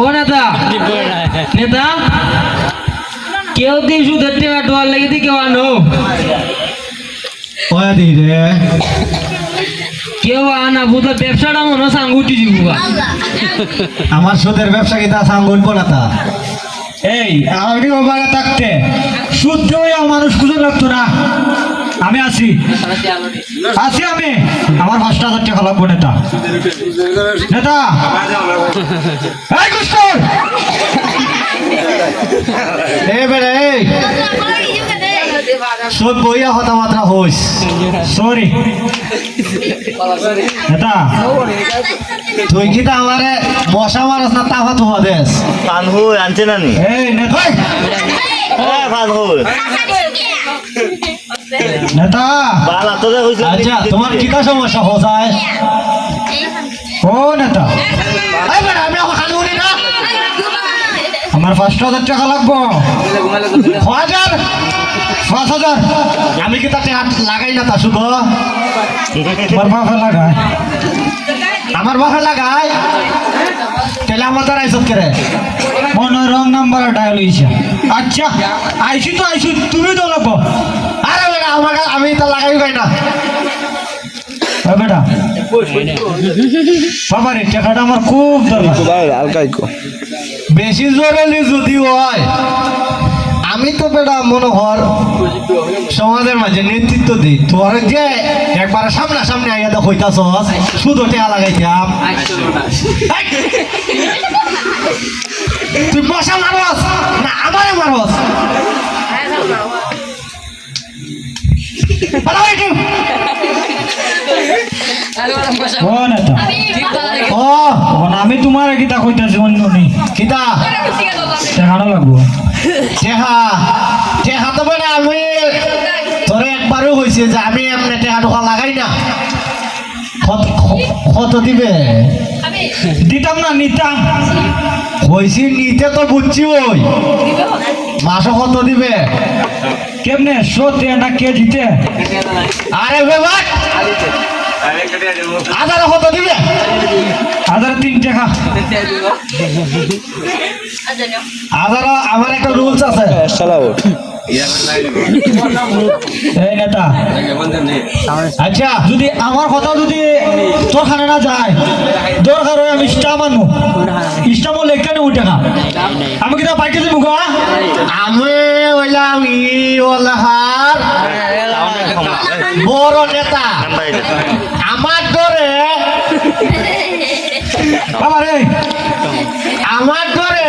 ও নেতা নেতা কেউ দিন সুদের টাকা ডোয়ার লেগে দি কেউ আনো ওয়া দি রে কেউ আনা বুঝলে ব্যবসাটা মনে হয় সাঙ্গুটি দিব আমার সুদের ব্যবসা কি তা সাঙ্গুন পড়াতা এই আমি ওবারে থাকতে সুদ দেওয়া মানুষ খুঁজে লাগতো না আমি আছি আমি আমার ৫,০০০ টাকা লাগবো নেতা নেতা এই কুস্কর এ বেড়ে এই সুদ বইয়া হতামাত্রা হইস সরি নেতা তুই কি তা আমারে মশা মারস না তাফা তুমা দেশ পানহু আনছে না নি এই নেতা পানহু নেতা বালা তো হইছে আচ্ছা তোমার কি কা সমস্যা হসায় ও নেতা এই বেটা আমি এখন খালি না আমার ৫,০০০ টাকা লাগবো ৫,০০০ আমি কি তাতে হাত লাগাই না তা শুধু আমার বাপে লাগায় তাহলে আমার দ্বারা আইসত করে মনে রং নাম্বার ডায়াল হয়েছে আচ্ছা আইসি তুমি তো লাগবো আরে বেটা আমি তা লাগাই গাই না বেটা বাবা রে টাকাটা আমার খুব দরকার বেশি জোরে যদি হয় আমি তো বেটা মনোহর সমাজের মাঝে নেতৃত্ব দিই তোর যে একবার সামনে আইয়া তো হইতাছ শুধু টেকা লাগাইতাম তুই মশা মারস না আমারে মারস আমি তোমার কিতা কইতাছি অন্য নেই কিতা টেকানো লাগবো টেকা তো বেটা আমি তোরে একবারও হয়েছে যে আমি এমনি টেকা টোকা লাগাই না কত দিবে দিতাম না নিতাম হয়েছি নিতে তো বুঝছি ওই মাসে কত দিবে কেমনে শোতে না কেজিতে আরে বেবার হাজারে কত দিবে 1,003 টাকা হাজার আমার একটা রুলস আছে এই নেতা আচ্ছা যদি আমার কথা যদি তোর খানে না যায় দরকার হয় আমি স্টাম আনবো স্টাম হলে এখানে উঠে না আমি কিনা পাইকে দিব গা আমি হইলাম ইওলাহার বড় নেতা আমার ধরে আমার ধরে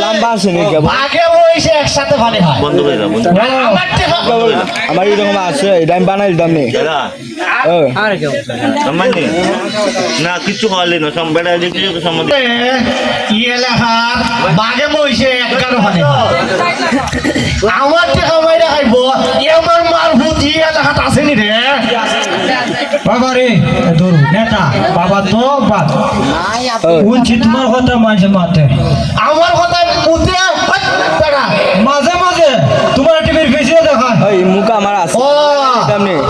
লম্বা আছে নি আগে বইছে একসাথে ভালো হয় বন্ধ করে দাও আমার এরকম আছে এটা আমি বানাই দিতাম নি আরে কেউ সম্মানি না কিছু হলে না সব বেড়া কিছু তো সম্বন্ধে ইয়েলাহার বাগে বইছে একগারো ভালো আমার টাকা মাইরা খাইব আমার মারফুত ইয়েলাহাত আসেনি রে বাবা রে ধরু নেতা বাবা তো বাদ বলছি তোমার কথা মাঝে মাঝে আমার কথা মুতে মাঝে মাঝে তোমার টিভির ভিডিও দেখায় এই মুখ আমার আছে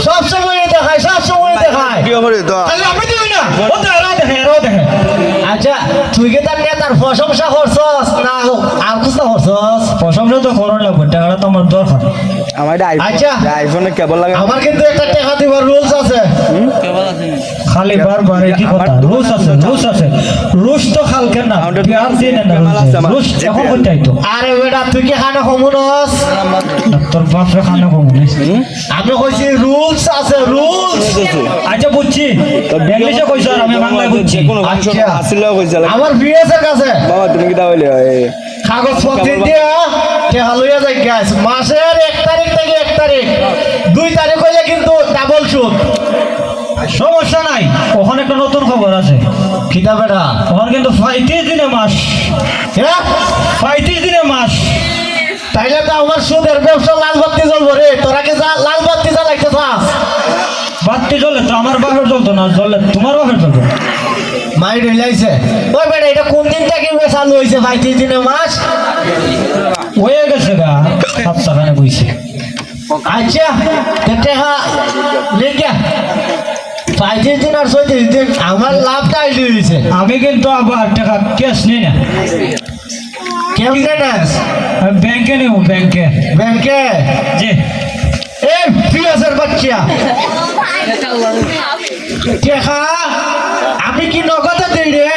সব সময় দেখায় কি করে তো তাহলে আমি দিই না ও দেখে আচ্ছা তুই কি তার নেতার প্রশংসা করছস না আর কিছু করছস প্রশংসা তো করন লাগবে টাকাটা তো আমার দরকার আমার আচ্ছা আইফোনে কেবল লাগে আমার কিন্তু একটা টাকা দিবার রুলস আছে কেবল আছে খালি বারবার কি কথা রুলস আছে রুলস তো খালকে না বিহার দিয়ে না রুলস যখন করতেই তো আরে বেটা তুই কি খানা কমুনস তোর বাপরে খানা কমুনস আমি কইছি রুলস আছে রুলস আচ্ছা বুঝছি ইংলিশে কইছ আর আমি বাংলায় বুঝছি আচ্ছা আসলে কইছ আমার বিএস এর কাছে বাবা তুমি কি তাহলে কাগজপত্র দিয়া টাকা লইয়া যাই গ্যাস মাসের 1 তারিখ থেকে 1 তারিখ 2 তারিখ হইলে কিন্তু ডাবল সুদ সমস্যা নাই ওখানে একটা নতুন খবর আছে কিতা বেটা ওখানে কিন্তু 35 দিনে মাস হ্যাঁ 35 দিনে মাস তাইলে তো আমার সুদের ব্যবসা লাল বাতি জ্বলবো রে তোরা কি লাল বাতি জ্বালাইতে চাস বাতি জ্বলে তো আমার বাপের জ্বলতো না জ্বলে তোমার বাপের জ্বলতো মাইড হইলাইছে ওই বেটা এটা কোন দিন থেকে চালু হয়েছে 35 দিনে মাস হয়ে গেছে গা সপ্তাহখানে বইছে আচ্ছা টাকা লেগে 35 দিন আর 36 দিন আমার লাভটা আইলি হয়েছে। আমি কিন্তু আবার টাকা ক্যাশ নেই না, কেমনে নেস? আমি ব্যাংকে নেব, ব্যাংকে। ব্যাংকে? জি। এই পিয়াসের বাচ্চা টেকা আমি কি নগদে দেই রে?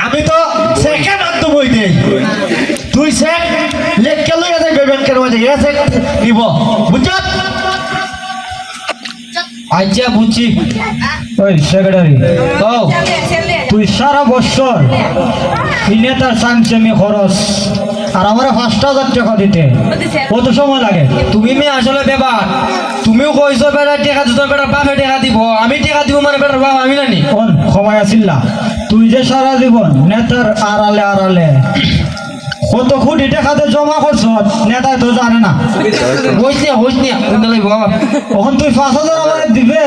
আমি তো চেকের মাধ্যমে দেই। তুই চেক লেখকে লইয়া যাইবে ব্যাংকের মধ্যে, এ চেক নিব, বুঝছ? আচ্ছা বুঝছি। ওই সেক্রেটারি, ও তুই সারা বছর এই নেতার সাংচেমি খরচ আর আমার 5,000 টাকা দিতে কত সময় লাগে? তুমি মেয়ে আসলে ব্যাপার, তুমিও কইছো বেটা টেকা দিত, বেটা বাপে টেকা দিব, আমি টেকা দিব মানে বেটার বাপ আমি জানি। কোন সময় আসিল না? তুই যে সারা জীবন নেতার আড়ালে আড়ালে কত কোটি টাকাতে জমা করছ, নেতায় তো জানে না। হইস নিয়া বাবা। তখন তুই 5,000 আমার দিবে?